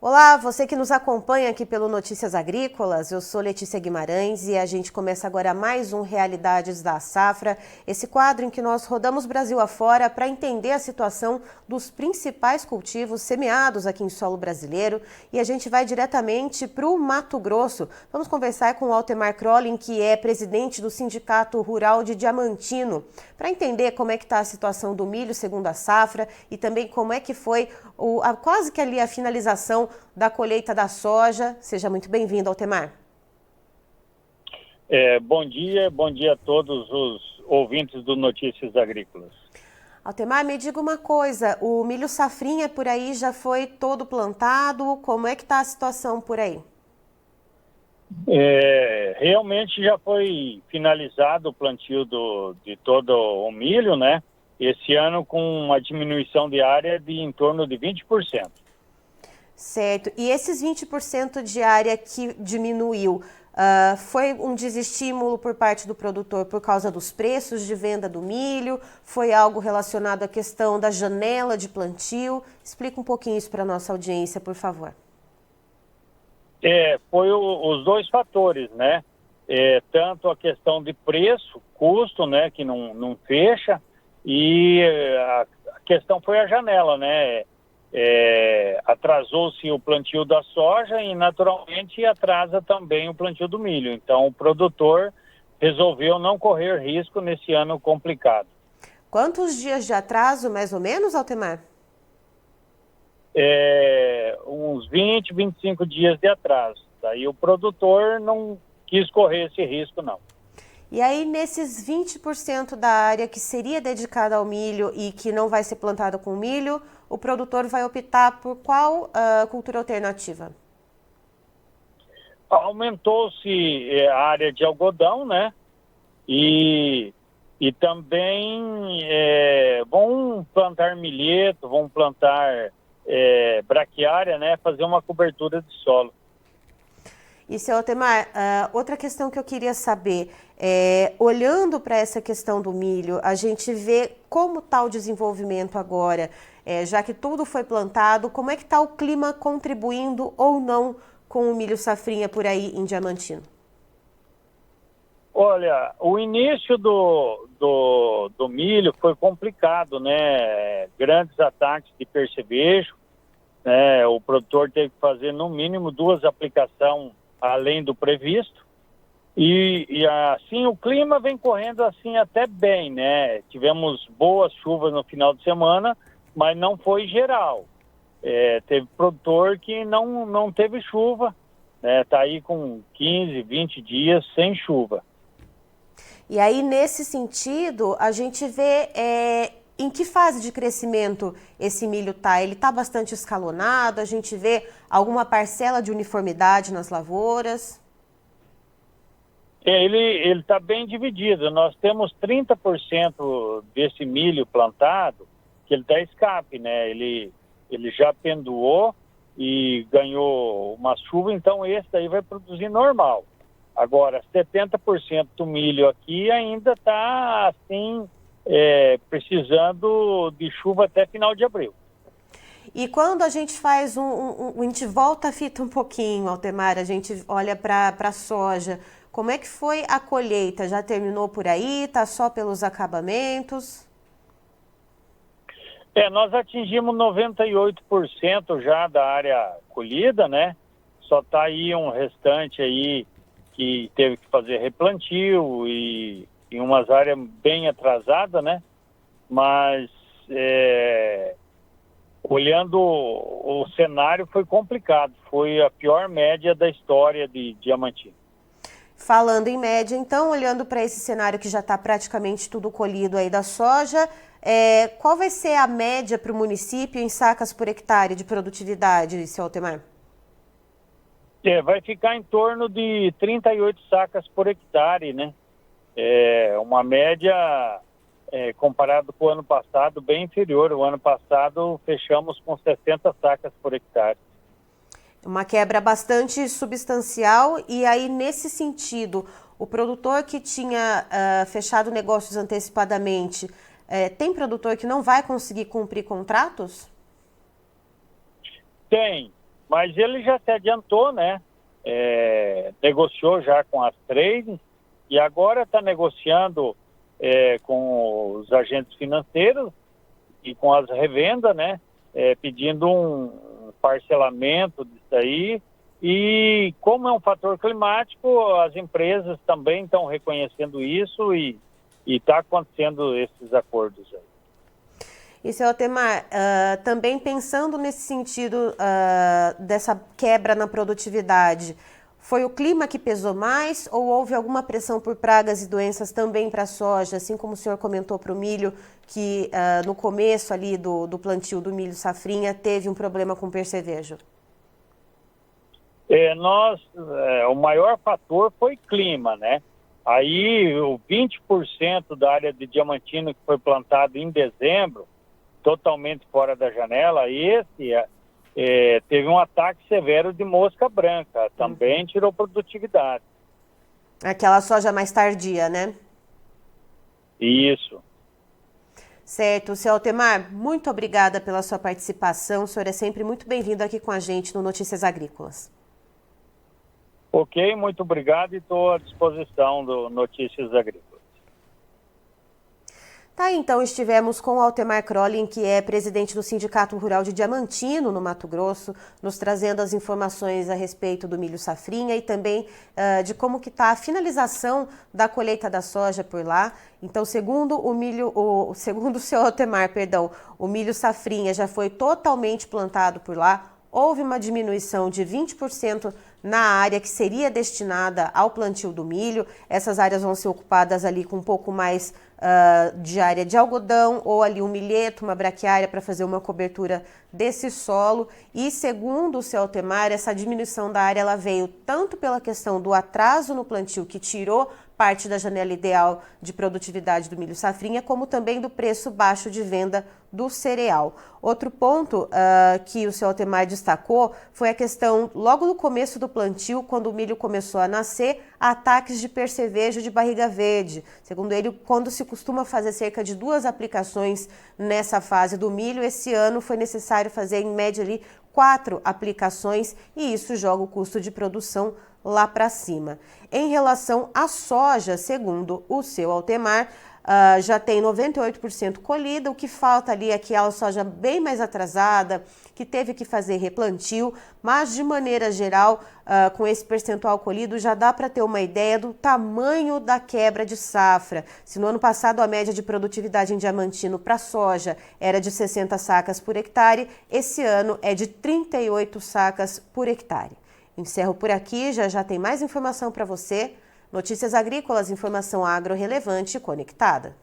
Olá, você que nos acompanha aqui pelo Notícias Agrícolas, eu sou Letícia Guimarães e a gente começa agora mais um Realidades da Safra, esse quadro em que nós rodamos Brasil afora para entender a situação dos principais cultivos semeados aqui em solo brasileiro e a gente vai diretamente para o Mato Grosso. Vamos conversar com o Altemar Crolin, que é presidente do Sindicato Rural de Diamantino, para entender como é que está a situação do milho segundo a safra e também como é que foi quase que ali a finalização da colheita da soja. Seja muito bem-vindo, Altemar. Bom dia a todos os ouvintes do Notícias Agrícolas. Altemar, me diga uma coisa, o milho safrinha por aí já foi todo plantado? Como é que está a situação por aí? Realmente já foi finalizado o plantio de todo o milho, né? Esse ano com uma diminuição de área de em torno de 20%. Certo. E esses 20% de área que diminuiu, foi um desestímulo por parte do produtor por causa dos preços de venda do milho? Foi algo relacionado à questão da janela de plantio? Explica um pouquinho isso para a nossa audiência, por favor. Foi os dois fatores, né? Tanto a questão de preço, custo, né, que não fecha, e a questão foi a janela, né? Atrasou-se o plantio da soja e naturalmente atrasa também o plantio do milho. Então o produtor resolveu não correr risco nesse ano complicado. Quantos dias de atraso, mais ou menos, Altemar? Uns 20, 25 dias de atraso. Daí o produtor não quis correr esse risco, não. E aí, nesses 20% da área que seria dedicada ao milho e que não vai ser plantada com milho, o produtor vai optar por qual cultura alternativa? Aumentou-se a área de algodão, né? E também vão plantar milheto, vão plantar braquiária, né? Fazer uma cobertura de solo. E, seu Altemar, outra questão que eu queria saber, olhando para essa questão do milho, a gente vê como está o desenvolvimento agora, já que tudo foi plantado, como é que está o clima contribuindo ou não com o milho safrinha por aí em Diamantino? Olha, o início do milho foi complicado, né? Grandes ataques de percevejo, né? O produtor teve que fazer no mínimo 2 aplicações além do previsto, e assim o clima vem correndo assim até bem, né? Tivemos boas chuvas no final de semana, mas não foi geral. Teve produtor que não teve chuva, né? Tá aí com 15, 20 dias sem chuva. E aí, nesse sentido, a gente vê em que fase de crescimento esse milho está? Ele está bastante escalonado? A gente vê alguma parcela de uniformidade nas lavouras? Ele está bem dividido. Nós temos 30% desse milho plantado que ele dá escape, né? Ele já pendoou e ganhou uma chuva, então esse daí vai produzir normal. Agora, 70% do milho aqui ainda está assim, precisando de chuva até final de abril. E quando a gente faz a gente volta a fita um pouquinho, Altemar, a gente olha para a soja, como é que foi a colheita? Já terminou por aí? Está só pelos acabamentos? Nós atingimos 98% já da área colhida, né? Só está aí um restante aí que teve que fazer replantio e em umas áreas bem atrasadas, né? Mas olhando o cenário foi complicado, foi a pior média da história de Diamantino. Falando em média, então, olhando para esse cenário que já está praticamente tudo colhido aí da soja, qual vai ser a média para o município em sacas por hectare de produtividade, seu Altemar? Vai ficar em torno de 38 sacas por hectare, né? Uma média, comparado com o ano passado, bem inferior. O ano passado fechamos com 60 sacas por hectare. Uma quebra bastante substancial. E aí, nesse sentido, o produtor que tinha fechado negócios antecipadamente, tem produtor que não vai conseguir cumprir contratos? Tem. Mas ele já se adiantou, né? Negociou já com as trades e agora está negociando com os agentes financeiros e com as revendas, né? Pedindo um parcelamento disso aí. E como é um fator climático, as empresas também estão reconhecendo isso e está acontecendo esses acordos aí. E, seu Altemar, também pensando nesse sentido dessa quebra na produtividade, foi o clima que pesou mais ou houve alguma pressão por pragas e doenças também para a soja, assim como o senhor comentou para o milho, que no começo ali do plantio do milho safrinha teve um problema com percevejo? O maior fator foi clima, né? Aí o 20% da área de Diamantino que foi plantado em dezembro, totalmente fora da janela, teve um ataque severo de mosca branca, também tirou produtividade. Aquela soja mais tardia, né? Isso. Certo. Seu Altemar, muito obrigada pela sua participação. O senhor é sempre muito bem-vindo aqui com a gente no Notícias Agrícolas. Ok, muito obrigado e estou à disposição do Notícias Agrícolas. Tá, então estivemos com o Altemar Crolin, que é presidente do Sindicato Rural de Diamantino, no Mato Grosso, nos trazendo as informações a respeito do milho safrinha e também de como que está a finalização da colheita da soja por lá. Então, segundo o seu Altemar, o milho safrinha já foi totalmente plantado por lá. Houve uma diminuição de 20% na área que seria destinada ao plantio do milho. Essas áreas vão ser ocupadas ali com um pouco mais de área de algodão ou ali um milheto, uma braquiária para fazer uma cobertura desse solo. E segundo o seu Altemar, essa diminuição da área ela veio tanto pela questão do atraso no plantio, que tirou parte da janela ideal de produtividade do milho safrinha, como também do preço baixo de venda do cereal. Outro ponto que o seu Altemar destacou foi a questão, logo no começo do plantio, quando o milho começou a nascer, ataques de percevejo de barriga verde. Segundo ele, quando se costuma fazer cerca de 2 aplicações nessa fase do milho, esse ano foi necessário fazer em média ali 4 aplicações e isso joga o custo de produção lá para cima. Em relação à soja, segundo o seu Altemar, já tem 98% colhida, o que falta ali é aquela soja bem mais atrasada, que teve que fazer replantio, mas de maneira geral, com esse percentual colhido, já dá para ter uma ideia do tamanho da quebra de safra. Se no ano passado a média de produtividade em Diamantino para soja era de 60 sacas por hectare, esse ano é de 38 sacas por hectare. Encerro por aqui, já tem mais informação para você. Notícias Agrícolas, informação agro relevante e conectada.